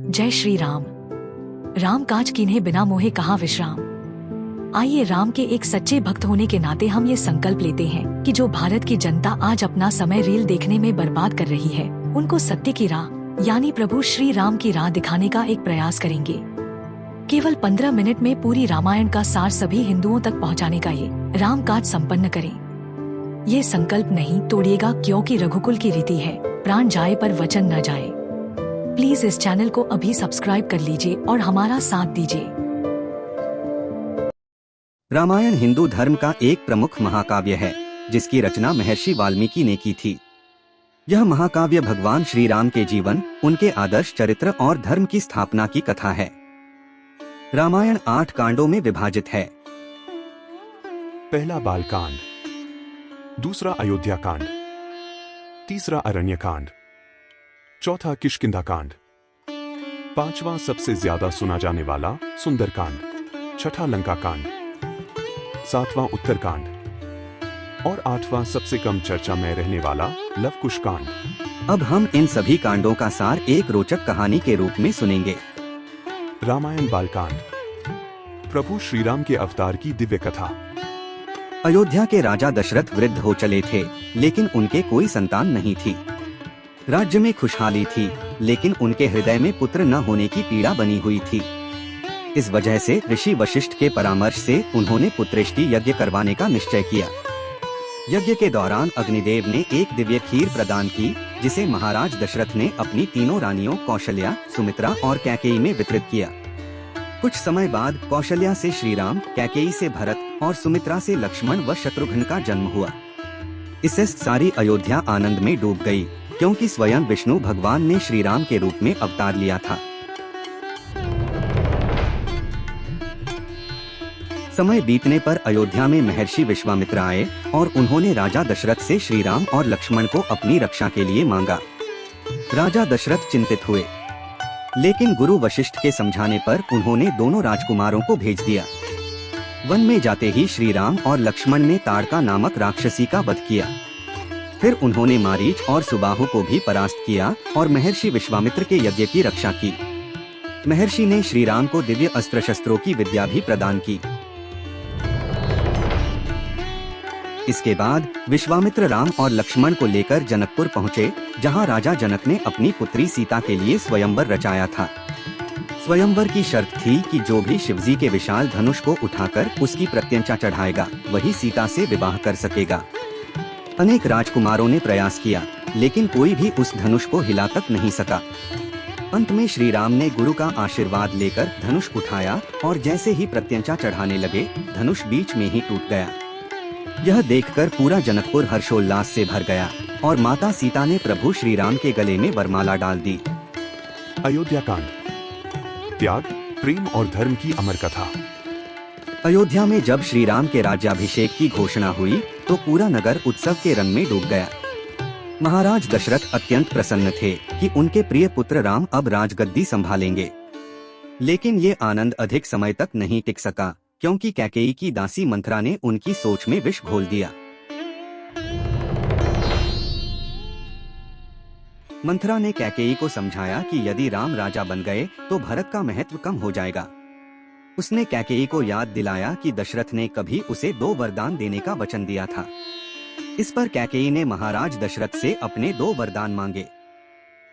जय श्री राम। राम काज कीन्हे बिना मोहे कहाँ विश्राम। आइए राम के एक सच्चे भक्त होने के नाते हम ये संकल्प लेते हैं कि जो भारत की जनता आज अपना समय रील देखने में बर्बाद कर रही है, उनको सत्य की राह यानी प्रभु श्री राम की राह दिखाने का एक प्रयास करेंगे। केवल 15 मिनट में पूरी रामायण का सार सभी हिंदुओं तक पहुंचाने का ये राम काज संपन्न करें। ये संकल्प नहीं तोड़िएगा, क्योंकि रघुकुल की रीति है, प्राण जाए पर वचन न जाए। प्लीज इस चैनल को अभी सब्सक्राइब कर लीजिए और हमारा साथ दीजिए। रामायण हिंदू धर्म का एक प्रमुख महाकाव्य है, जिसकी रचना महर्षि वाल्मीकि ने की थी। यह महाकाव्य भगवान श्री राम के जीवन, उनके आदर्श चरित्र और धर्म की स्थापना की कथा है। रामायण 8 कांडों में विभाजित है। पहला बालकांड, दूसरा अयोध्या कांड, तीसरा अरण्य कांड, चौथा किष्किंधा कांड, पांचवा सबसे ज्यादा सुना जाने वाला सुंदर कांड, छठा लंका कांड, सातवां उत्तर कांड और आठवां सबसे कम चर्चा में रहने वाला लवकुश कांड। अब हम इन सभी कांडों का सार एक रोचक कहानी के रूप में सुनेंगे। रामायण बालकांड, प्रभु श्री राम के अवतार की दिव्य कथा। अयोध्या के राजा दशरथ वृद्ध हो चले थे, लेकिन उनके कोई संतान नहीं थी। राज्य में खुशहाली थी, लेकिन उनके हृदय में पुत्र न होने की पीड़ा बनी हुई थी। इस वजह से ऋषि वशिष्ठ के परामर्श से उन्होंने पुत्रेष्टि यज्ञ करवाने का निश्चय किया। यज्ञ के दौरान अग्निदेव ने एक दिव्य खीर प्रदान की, जिसे महाराज दशरथ ने अपनी तीनों रानियों कौशल्या, सुमित्रा और कैकेयी में वितरित किया। कुछ समय बाद कौशल्या से श्रीराम, कैकेयी से भरत और सुमित्रा से लक्ष्मण व शत्रुघ्न का जन्म हुआ। इससे सारी अयोध्या आनंद में डूब गई, क्योंकि स्वयं विष्णु भगवान ने श्रीराम के रूप में अवतार लिया था। समय बीतने पर अयोध्या में महर्षि विश्वामित्र आए और उन्होंने राजा दशरथ से श्रीराम और लक्ष्मण को अपनी रक्षा के लिए मांगा। राजा दशरथ चिंतित हुए, लेकिन गुरु वशिष्ठ के समझाने पर उन्होंने दोनों राजकुमारों को भेज दिया। वन में जाते ही श्रीराम और लक्ष्मण ने ताड़का नामक राक्षसी का वध किया। फिर उन्होंने मारीच और सुबाहु को भी परास्त किया और महर्षि विश्वामित्र के यज्ञ की रक्षा की। महर्षि ने श्रीराम को दिव्य अस्त्र शस्त्रों की विद्या भी प्रदान की। इसके बाद विश्वामित्र राम और लक्ष्मण को लेकर जनकपुर पहुँचे, जहाँ राजा जनक ने अपनी पुत्री सीता के लिए स्वयंवर रचाया था। स्वयंवर की शर्त थी कि जो भी शिवजी के विशाल धनुष को उठाकर उसकी प्रत्यंचा चढ़ाएगा, वही सीता से विवाह कर सकेगा। अनेक राजकुमारों ने प्रयास किया, लेकिन कोई भी उस धनुष को हिला तक नहीं सका। अंत में श्री राम ने गुरु का आशीर्वाद लेकर धनुष उठाया और जैसे ही प्रत्यंचा चढ़ाने लगे, धनुष बीच में ही टूट गया। यह देखकर पूरा जनकपुर हर्षोल्लास से भर गया और माता सीता ने प्रभु श्री राम के गले में वरमाला डाल दी। अयोध्या कांड, त्याग, प्रेम और धर्म की अमर कथा। अयोध्या में जब श्री राम के राज्याभिषेक की घोषणा हुई, तो पूरा नगर उत्सव के रंग में डूब गया। महाराज दशरथ अत्यंत प्रसन्न थे कि उनके प्रिय पुत्र राम अब राजगद्दी संभालेंगे। लेकिन ये आनंद अधिक समय तक नहीं टिक सका, क्योंकि कैकेयी की दासी मंथरा ने उनकी सोच में विष घोल दिया। मंथरा ने कैकेयी को समझाया कि यदि राम राजा बन गए तो भरत का महत्व कम हो जाएगा। उसने कैकेयी को याद दिलाया कि दशरथ ने कभी उसे 2 वरदान देने का वचन दिया था। इस पर कैकेयी ने महाराज दशरथ से अपने 2 वरदान मांगे।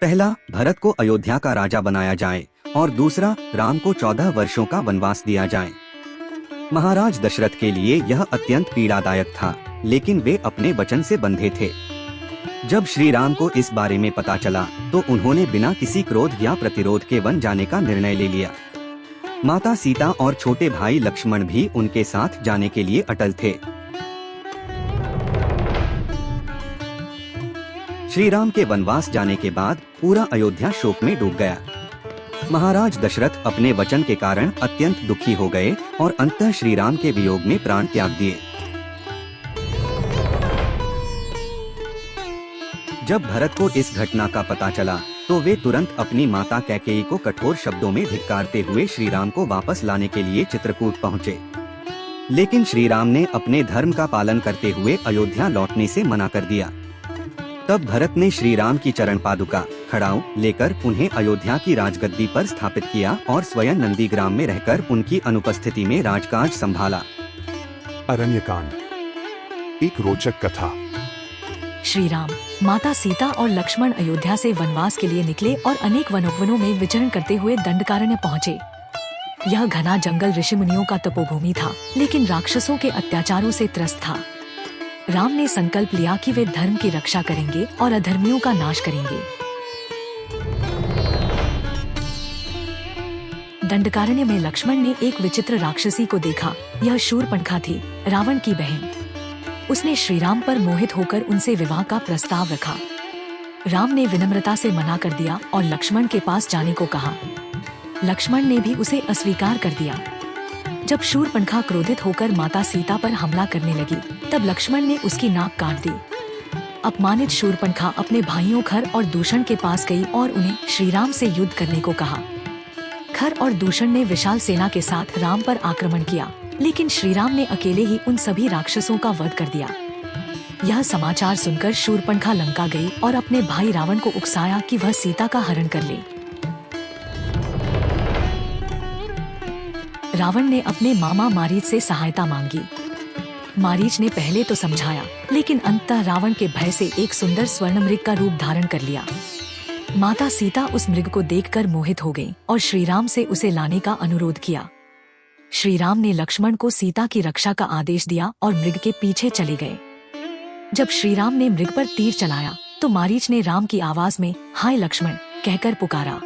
पहला, भरत को अयोध्या का राजा बनाया जाए और दूसरा, राम को 14 वर्षों का वनवास दिया जाए। महाराज दशरथ के लिए यह अत्यंत पीड़ादायक था, लेकिन वे अपने वचन से बंधे थे। जब श्री राम को इस बारे में पता चला, तो उन्होंने बिना किसी क्रोध या प्रतिरोध के वन जाने का निर्णय ले लिया। माता सीता और छोटे भाई लक्ष्मण भी उनके साथ जाने के लिए अटल थे। श्री राम के वनवास जाने के बाद पूरा अयोध्या शोक में डूब गया। महाराज दशरथ अपने वचन के कारण अत्यंत दुखी हो गए और अंततः श्री राम के वियोग में प्राण त्याग दिए। जब भरत को इस घटना का पता चला, तो वे तुरंत अपनी माता कैकेयी को कठोर शब्दों में धिक्कारते हुए श्री राम को वापस लाने के लिए चित्रकूट पहुँचे। लेकिन श्री राम ने अपने धर्म का पालन करते हुए अयोध्या लौटने से मना कर दिया। तब भरत ने श्री राम की चरण पादुका खड़ाऊ लेकर उन्हें अयोध्या की राजगद्दी पर स्थापित किया और स्वयं नंदीग्राम में रहकर उनकी अनुपस्थिति में राजकाज संभाला। अरण्यकांड, एक रोचक कथा। श्री राम, माता सीता और लक्ष्मण अयोध्या से वनवास के लिए निकले और अनेक वनोपवनों में विचरण करते हुए दंडकारण्य पहुँचे। यह घना जंगल ऋषि मुनियों का तपोभूमि था, लेकिन राक्षसों के अत्याचारों से त्रस्त था। राम ने संकल्प लिया कि वे धर्म की रक्षा करेंगे और अधर्मियों का नाश करेंगे। दंडकारण्य में लक्ष्मण ने एक विचित्र राक्षसी को देखा। यह शूर्पणखा थी, रावण की बहन। उसने श्री राम पर मोहित होकर उनसे विवाह का प्रस्ताव रखा। राम ने विनम्रता से मना कर दिया और लक्ष्मण के पास जाने को कहा। लक्ष्मण ने भी उसे अस्वीकार कर दिया। जब शूर्पणखा क्रोधित होकर माता सीता पर हमला करने लगी, तब लक्ष्मण ने उसकी नाक काट दी। अपमानित शूर्पणखा अपने भाइयों खर और दूषण के पास गई और उन्हें श्री राम से युद्ध करने को कहा। खर और दूषण ने विशाल सेना के साथ राम पर आक्रमण किया, लेकिन श्री राम ने अकेले ही उन सभी राक्षसों का वध कर दिया। यह समाचार सुनकर शूर्पणखा लंका गई और अपने भाई रावण को उकसाया कि वह सीता का हरण कर ले। रावण ने अपने मामा मारीच से सहायता मांगी। मारीच ने पहले तो समझाया, लेकिन अंततः रावण के भय से एक सुंदर स्वर्ण मृग का रूप धारण कर लिया। माता सीता उस मृग को देखकर मोहित हो गईं और श्री राम से उसे लाने का अनुरोध किया। श्री राम ने लक्ष्मण को सीता की रक्षा का आदेश दिया और मृग के पीछे चले गए। जब श्री राम ने मृग पर तीर चलाया, तो मारीच ने राम की आवाज में हाय लक्ष्मण कहकर पुकारा।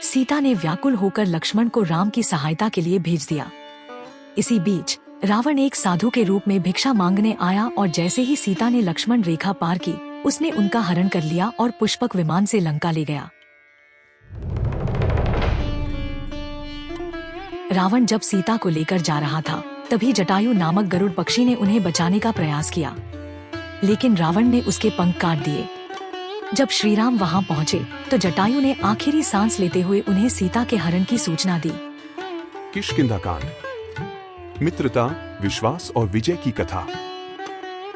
सीता ने व्याकुल होकर लक्ष्मण को राम की सहायता के लिए भेज दिया। इसी बीच रावण एक साधु के रूप में भिक्षा मांगने आया और जैसे ही सीता ने लक्ष्मण रेखा पार की, उसने उनका हरण कर लिया और पुष्पक विमान से लंका ले गया। रावण जब सीता को लेकर जा रहा था, तभी जटायु नामक गरुड़ पक्षी ने उन्हें बचाने का प्रयास किया, लेकिन रावण ने उसके पंख काट दिए। जब श्री राम वहां पहुंचे, तो जटायु ने आखिरी सांस लेते हुए उन्हें सीता के हरण की सूचना दी। किष्किंधा, मित्रता, विश्वास और विजय की कथा।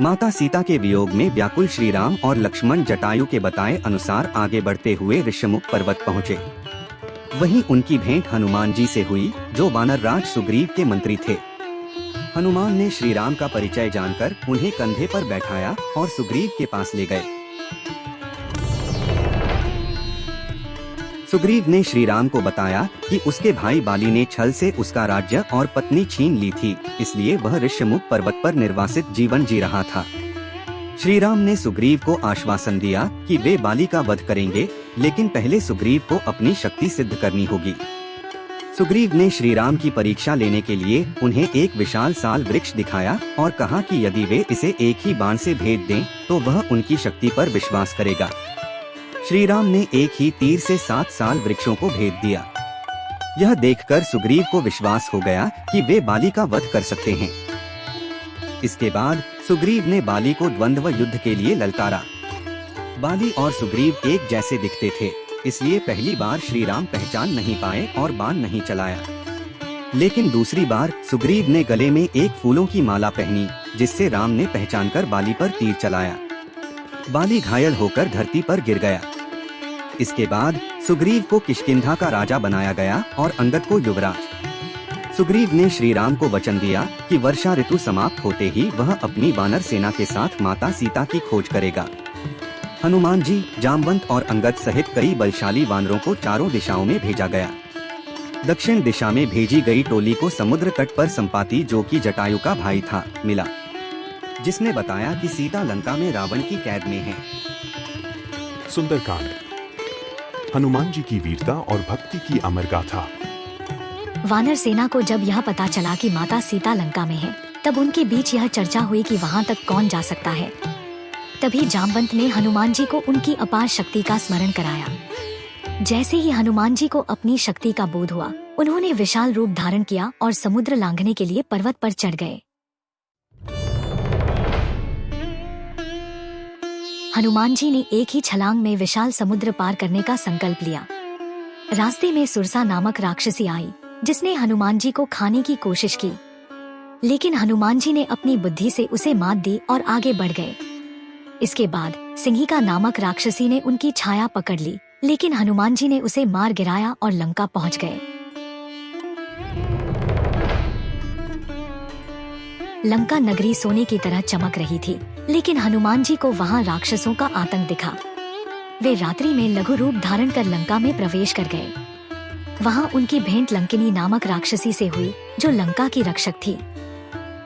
माता सीता के वियोग में व्याकुल श्री राम और लक्ष्मण जटायु के बताए अनुसार आगे बढ़ते हुए ऋषमुख पर्वत पहुँचे। वहीं उनकी भेंट हनुमान जी से हुई, जो वानरराज सुग्रीव के मंत्री थे। हनुमान ने श्री राम का परिचय जानकर उन्हें कंधे पर बैठाया और सुग्रीव के पास ले गए। सुग्रीव ने श्री राम को बताया कि उसके भाई बाली ने छल से उसका राज्य और पत्नी छीन ली थी, इसलिए वह ऋषमुख पर्वत पर निर्वासित जीवन जी रहा था। श्री राम ने सुग्रीव को आश्वासन दिया कि वे बाली का वध करेंगे, लेकिन पहले सुग्रीव को अपनी शक्ति सिद्ध करनी होगी। सुग्रीव ने श्री राम की परीक्षा लेने के लिए उन्हें एक विशाल साल वृक्ष दिखाया और कहा कि यदि वे इसे एक ही बाण से भेद दें, तो वह उनकी शक्ति पर विश्वास करेगा। श्री राम ने एक ही तीर से 7 साल वृक्षों को भेद दिया। यह देखकर सुग्रीव को विश्वास हो गया कि वे बाली का वध कर सकते हैं। इसके बाद सुग्रीव ने बाली को द्वंद्व युद्ध के लिए ललकारा। बाली और सुग्रीव एक जैसे दिखते थे, इसलिए पहली बार श्री राम पहचान नहीं पाए और बाण नहीं चलाया। लेकिन दूसरी बार सुग्रीव ने गले में एक फूलों की माला पहनी, जिससे राम ने पहचानकर बाली पर तीर चलाया। बाली घायल होकर धरती पर गिर गया। इसके बाद सुग्रीव को किष्किंधा का राजा बनाया गया और अंगद को युवराज। सुग्रीव ने श्री राम को वचन दिया कि वर्षा ऋतु समाप्त होते ही वह अपनी वानर सेना के साथ माता सीता की खोज करेगा। हनुमान जी, जामवंत और अंगद सहित कई बलशाली वानरों को चारों दिशाओं में भेजा गया। दक्षिण दिशा में भेजी गई टोली को समुद्र तट पर संपाति, जो कि जटायु का भाई था, मिला, जिसने बताया कि सीता लंका में रावण की कैद में है। सुंदरकांड, हनुमान जी की वीरता और भक्ति की अमर गाथा। वानर सेना को जब यह पता चला कि माता सीता लंका में है, तब उनके बीच यह चर्चा हुई कि वहां तक कौन जा सकता है। तभी जामवंत ने हनुमान जी को उनकी अपार शक्ति का स्मरण कराया। जैसे ही हनुमान जी को अपनी शक्ति का बोध हुआ, उन्होंने विशाल रूप धारण किया और समुद्र लांघने के लिए पर्वत पर चढ़ गए। हनुमान जी ने एक ही छलांग में विशाल समुद्र पार करने का संकल्प लिया। रास्ते में सुरसा नामक राक्षसी आई, जिसने हनुमान जी को खाने की कोशिश की, लेकिन हनुमान जी ने अपनी बुद्धि से उसे मात दी और आगे बढ़ गए। इसके बाद सिंहिका नामक राक्षसी ने उनकी छाया पकड़ ली, लेकिन हनुमान जी ने उसे मार गिराया और लंका पहुंच गए। लंका नगरी सोने की तरह चमक रही थी, लेकिन हनुमान जी को वहां राक्षसों का आतंक दिखा। वे रात्रि में लघु रूप धारण कर लंका में प्रवेश कर गए। वहां उनकी भेंट लंकिनी नामक राक्षसी से हुई, जो लंका की रक्षक थी।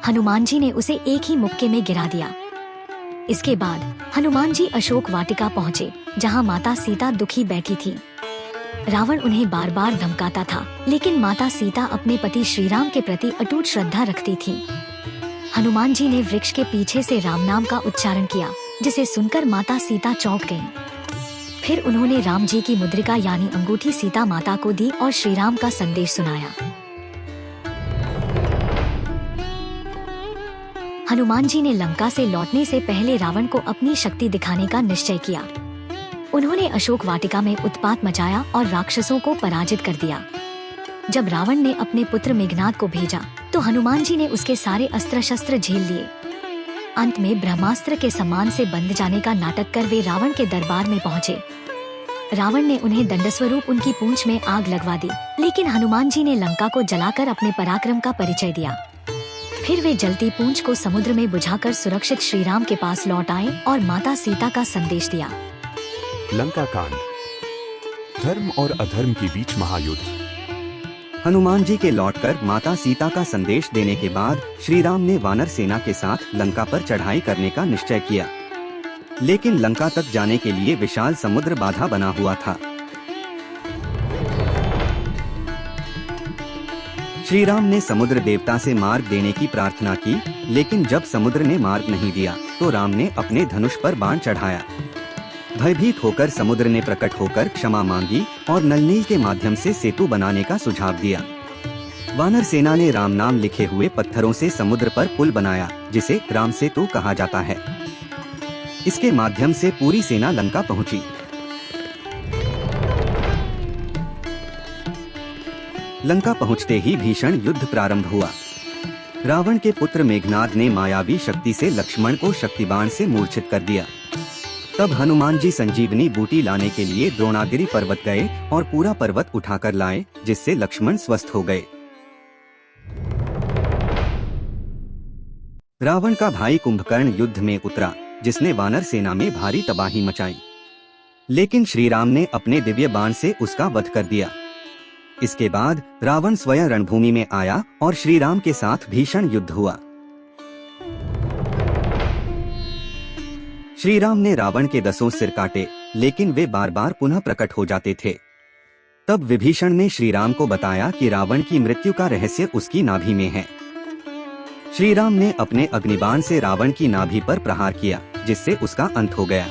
हनुमान जी ने उसे एक ही मुक्के में गिरा दिया। इसके बाद हनुमान जी अशोक वाटिका पहुँचे, जहाँ माता सीता दुखी बैठी थी। रावण उन्हें बार बार धमकाता था, लेकिन माता सीता अपने पति श्री राम के प्रति अटूट श्रद्धा रखती थी। हनुमान जी ने वृक्ष के पीछे से राम नाम का उच्चारण किया, जिसे सुनकर माता सीता चौंक गईं। फिर उन्होंने राम जी की मुद्रिका यानी अंगूठी सीता माता को दी और श्री राम का संदेश सुनाया। हनुमान जी ने लंका से लौटने से पहले रावण को अपनी शक्ति दिखाने का निश्चय किया। उन्होंने अशोक वाटिका में उत्पात मचाया और राक्षसों को पराजित कर दिया। जब रावण ने अपने पुत्र मेघनाद को भेजा, तो हनुमान जी ने उसके सारे अस्त्र शस्त्र झेल लिए। अंत में ब्रह्मास्त्र के सम्मान से बंध जाने का नाटक कर वे रावण के दरबार में पहुँचे। रावण ने उन्हें दंडस्वरूप उनकी पूंछ में आग लगवा दी, लेकिन हनुमान जी ने लंका को जलाकर अपने पराक्रम का परिचय दिया। फिर वे जलती पूंछ को समुद्र में बुझाकर सुरक्षित श्री राम के पास लौट आए और माता सीता का संदेश दिया। लंका कांड, धर्म और अधर्म के बीच महायुद्ध। हनुमान जी के लौटकर माता सीता का संदेश देने के बाद श्री राम ने वानर सेना के साथ लंका पर चढ़ाई करने का निश्चय किया, लेकिन लंका तक जाने के लिए विशाल समुद्र बाधा बना हुआ था। श्री राम ने समुद्र देवता से मार्ग देने की प्रार्थना की, लेकिन जब समुद्र ने मार्ग नहीं दिया, तो राम ने अपने धनुष पर बाण चढ़ाया। भयभीत होकर समुद्र ने प्रकट होकर क्षमा मांगी और नलनील के माध्यम से सेतु बनाने का सुझाव दिया। वानर सेना ने राम नाम लिखे हुए पत्थरों से समुद्र पर पुल बनाया, जिसे राम सेतु कहा जाता है। इसके माध्यम से पूरी सेना लंका पहुंची। लंका पहुंचते ही भीषण युद्ध प्रारंभ हुआ। रावण के पुत्र मेघनाद ने मायावी शक्ति से लक्ष्मण को शक्तिबाण से मूर्छित कर दिया। तब हनुमान जी संजीवनी बूटी लाने के लिए द्रोणागिरी पर्वत गए और पूरा पर्वत उठाकर लाए, जिससे लक्ष्मण स्वस्थ हो गए। रावण का भाई कुंभकर्ण युद्ध में उतरा, जिसने वानर सेना में भारी तबाही मचाई, लेकिन श्री राम ने अपने दिव्य बाण से उसका वध कर दिया। इसके बाद रावण स्वयं रणभूमि में आया और श्री राम के साथ भीषण युद्ध हुआ। श्री राम ने रावण के 10 सिर काटे, लेकिन वे बार बार पुनः प्रकट हो जाते थे। तब विभीषण ने श्री राम को बताया कि रावण की मृत्यु का रहस्य उसकी नाभि में है। श्री राम ने अपने अग्निबाण से रावण की नाभि पर प्रहार किया, जिससे उसका अंत हो गया।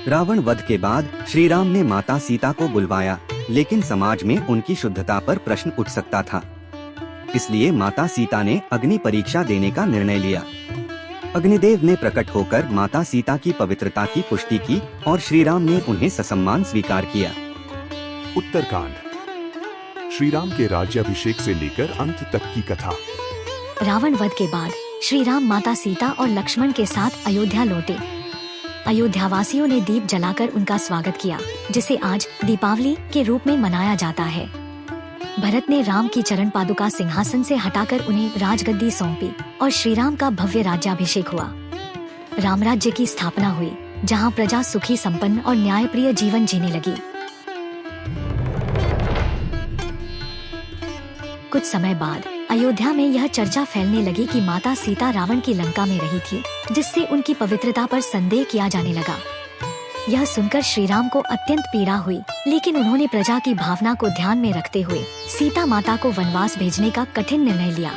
रावण वध के बाद श्री राम ने माता सीता को बुलवाया, लेकिन समाज में उनकी शुद्धता पर प्रश्न उठ सकता था। इसलिए माता सीता ने अग्नि परीक्षा देने का निर्णय लिया। अग्निदेव ने प्रकट होकर माता सीता की पवित्रता की पुष्टि की और श्री राम ने उन्हें ससम्मान स्वीकार किया। उत्तरकांड, श्री राम के राज्याभिषेक से लेकर अंत तक की कथा। रावण वध के बाद श्री राम माता सीता और लक्ष्मण के साथ अयोध्या लौटे। अयोध्यावासियों ने दीप जलाकर उनका स्वागत किया, जिसे आज दीपावली के रूप में मनाया जाता है। भरत ने राम की चरण पादुका सिंहासन से हटाकर उन्हें राजगद्दी सौंपी और श्री राम का भव्य राज्याभिषेक हुआ। राम राज्य की स्थापना हुई, जहां प्रजा सुखी, संपन्न और न्यायप्रिय जीवन जीने लगी। कुछ समय बाद अयोध्या में यह चर्चा फैलने लगी कि माता सीता रावण की लंका में रही थी, जिससे उनकी पवित्रता पर संदेह किया जाने लगा। यह सुनकर श्री राम को अत्यंत पीड़ा हुई, लेकिन उन्होंने प्रजा की भावना को ध्यान में रखते हुए सीता माता को वनवास भेजने का कठिन निर्णय लिया।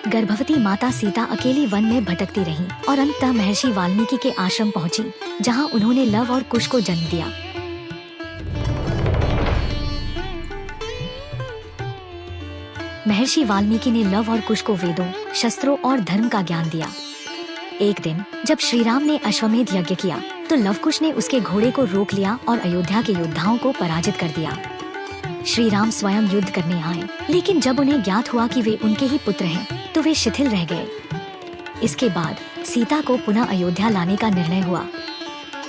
गर्भवती माता सीता अकेली वन में भटकती रहीं और अंततः महर्षि वाल्मीकि के आश्रम पहुंची, जहां उन्होंने लव और कुश को जन्म दिया। महर्षि वाल्मीकि ने लव और कुश को वेदों, शस्त्रों और धर्म का ज्ञान दिया। एक दिन जब श्री राम ने अश्वमेध यज्ञ किया, तो लवकुश ने उसके घोड़े को रोक लिया और अयोध्या के योद्धाओं को पराजित कर दिया। श्री राम स्वयं युद्ध करने आए, लेकिन जब उन्हें ज्ञात हुआ कि वे उनके ही पुत्र हैं, तो वे शिथिल रह गए। इसके बाद सीता को पुनः अयोध्या लाने का निर्णय हुआ।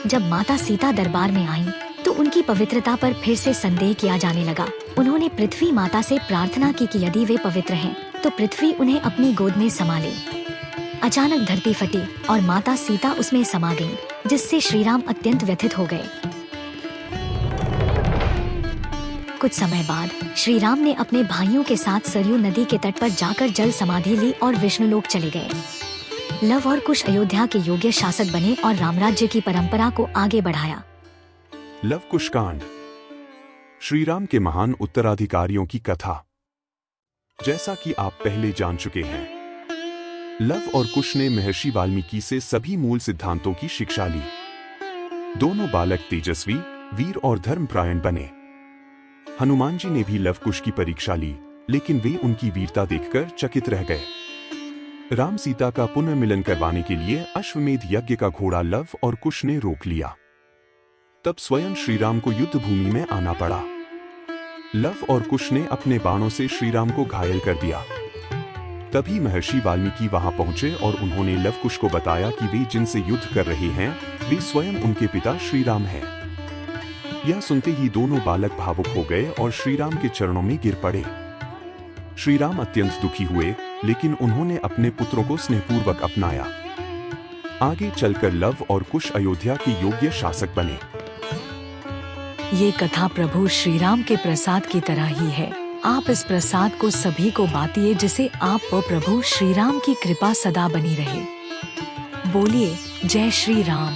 जब माता सीता दरबार में आई तो उनकी पवित्रता पर फिर से संदेह किया जाने लगा। उन्होंने पृथ्वी माता से प्रार्थना की कि यदि वे पवित्र हैं तो पृथ्वी उन्हें अपनी गोद में समा ले। अचानक धरती फटी और माता सीता उसमें समा गईं, जिससे श्री राम अत्यंत व्यथित हो गए। कुछ समय बाद श्री राम ने अपने भाइयों के साथ सरयू नदी के तट पर जाकर जल समाधि ली और विष्णुलोक चले गए। लव और कुश अयोध्या के योग्य शासक बने और रामराज्य की परंपरा को आगे बढ़ाया। लव कुश कांड, श्री राम के महान उत्तराधिकारियों की कथा। जैसा कि आप पहले जान चुके हैं, लव और कुश ने महर्षि वाल्मीकि से सभी मूल सिद्धांतों की शिक्षा ली। दोनों बालक तेजस्वी, वीर और धर्मपरायण बने। हनुमान जी ने भी लव कुश की परीक्षा ली, लेकिन वे उनकी वीरता देखकर चकित रह गए। राम सीता का पुनर्मिलन करवाने के लिए अश्वमेध यज्ञ का घोड़ा लव और कुश ने रोक लिया। तब स्वयं श्री राम को युद्ध भूमि में आना पड़ा। लव और कुश ने अपने बाणों से श्री राम को घायल कर दिया। तभी महर्षि वाल्मीकि वहां पहुंचे और उन्होंने लव कुश को बताया कि वे जिनसे युद्ध कर रहे हैं वे स्वयं उनके पिता श्री राम हैं। यह सुनते ही दोनों बालक भावुक हो गए और श्री राम के चरणों में गिर पड़े। श्री राम अत्यंत दुखी हुए, लेकिन उन्होंने अपने पुत्रों को स्नेहपूर्वक अपनाया। आगे चलकर लव और कुश अयोध्या के योग्य शासक बने। ये कथा प्रभु श्री राम के प्रसाद की तरह ही है। आप इस प्रसाद को सभी को बांटिए, जिसे आप पर प्रभु श्री राम की कृपा सदा बनी रहे। बोलिए जय श्री राम।